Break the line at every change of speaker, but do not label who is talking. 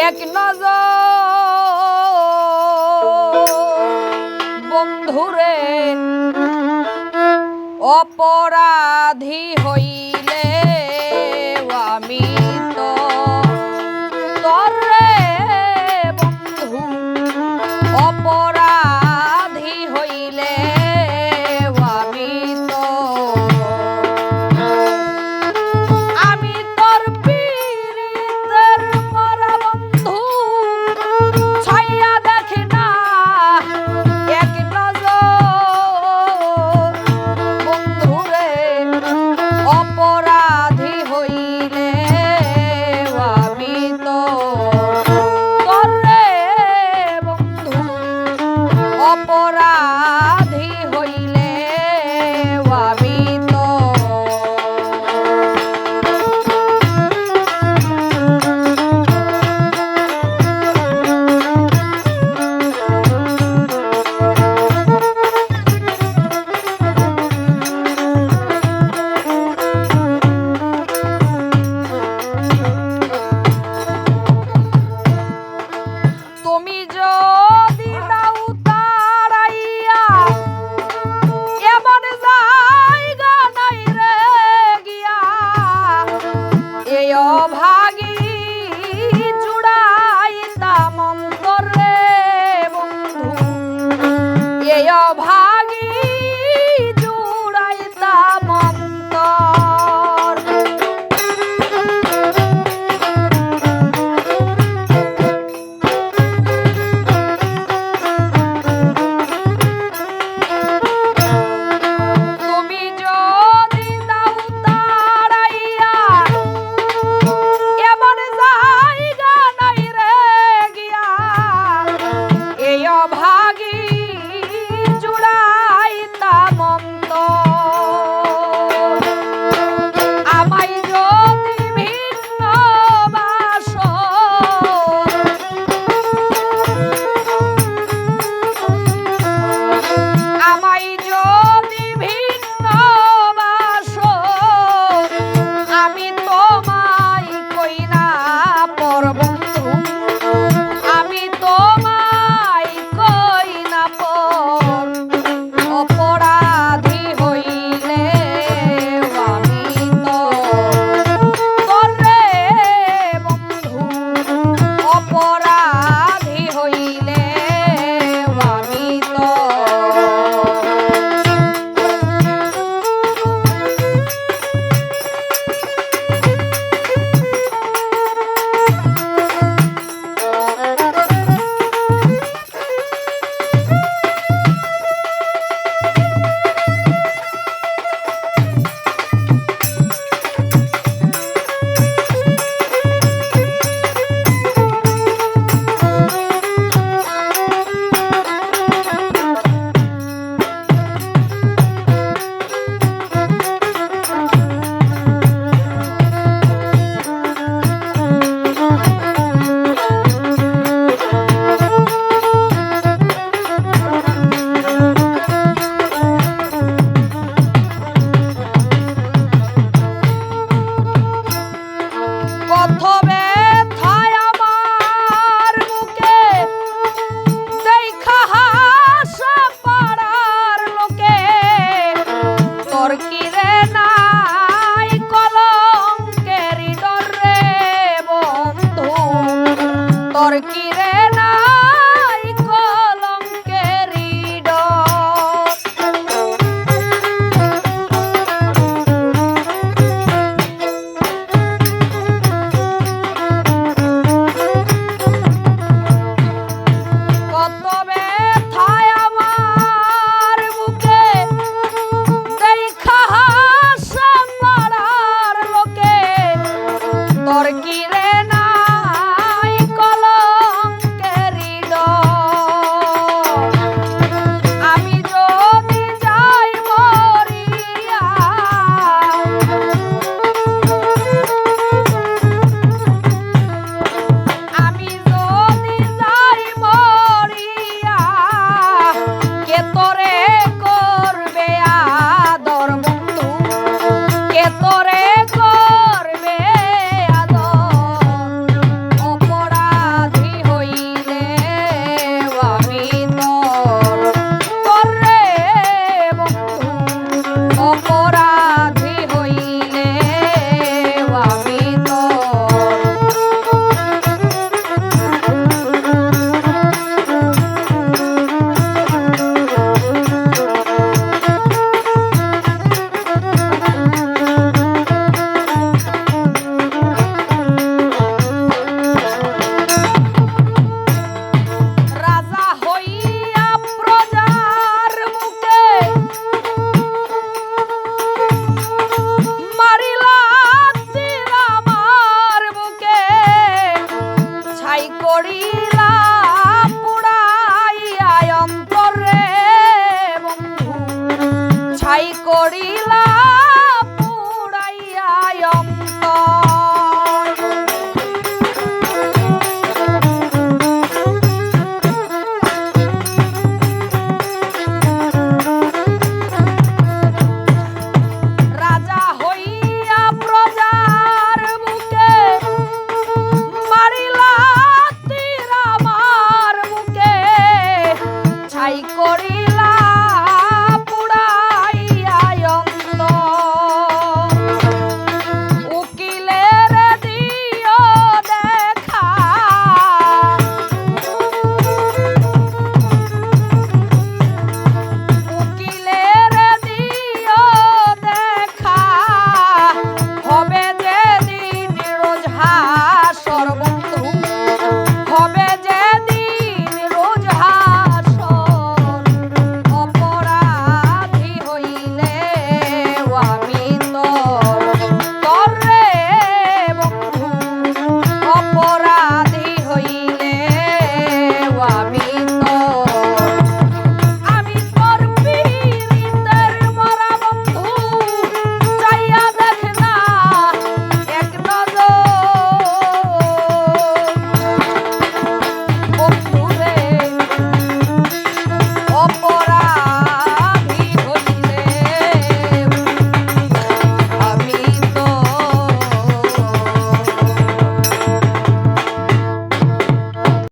এক নজর বন্ধুরে অপরাধী হইলে আমি তো তরে বন্ধু অপরাধী হইলে আমি তো তোর পীড়িতের মরা বন্ধু ছাইয়া দেখি না এক নজর বন্ধুরে অপরাধী হইলে আমি তো তরে বন্ধু অপরাধী হইলে আমি তো ভাগী জুড়াইতাম অন্তরে বন্ধু এই ভাগী জুড়াইতাম অন্তর তুমি যদি দাও তাড়াইয়া ভাগী জুড়াইতাম অন্তর আমায় যদি ভিন্ন বাসো আমায় যদি ভিন্ন বাসো আমি তোমায় কই না পর বন্ধু আমি তোমায় কই না পর অপরাধী হইলে আমি তো তরে বন্ধু অপরাধী হইলে আমি তো কিরে নাই কলঙ্কেরি কত ব্যথায় আমার বুকে দেখা হাসা পাড়ার লোকে তোর কিরে নাই কলঙ্কেরি আমি যদি যাই মরিয়া আমি যদি যাই মরিয়া কে তোরে করবে আদর বন্ধু কে তোরে করবে আদর করিলা পুড়াইয়া অন্তরে বন্ধু ছাই করিলা পুড়াইয়া অন্তর রাজা হইয়া প্রজার বুকে মারিলা তীর আমার বুকে ছাই করিলা পুড়াইয়া অন্তর উকিলের দিও দেখা উকিলের দিও দেখা হবে যেদিন রোজ হাসর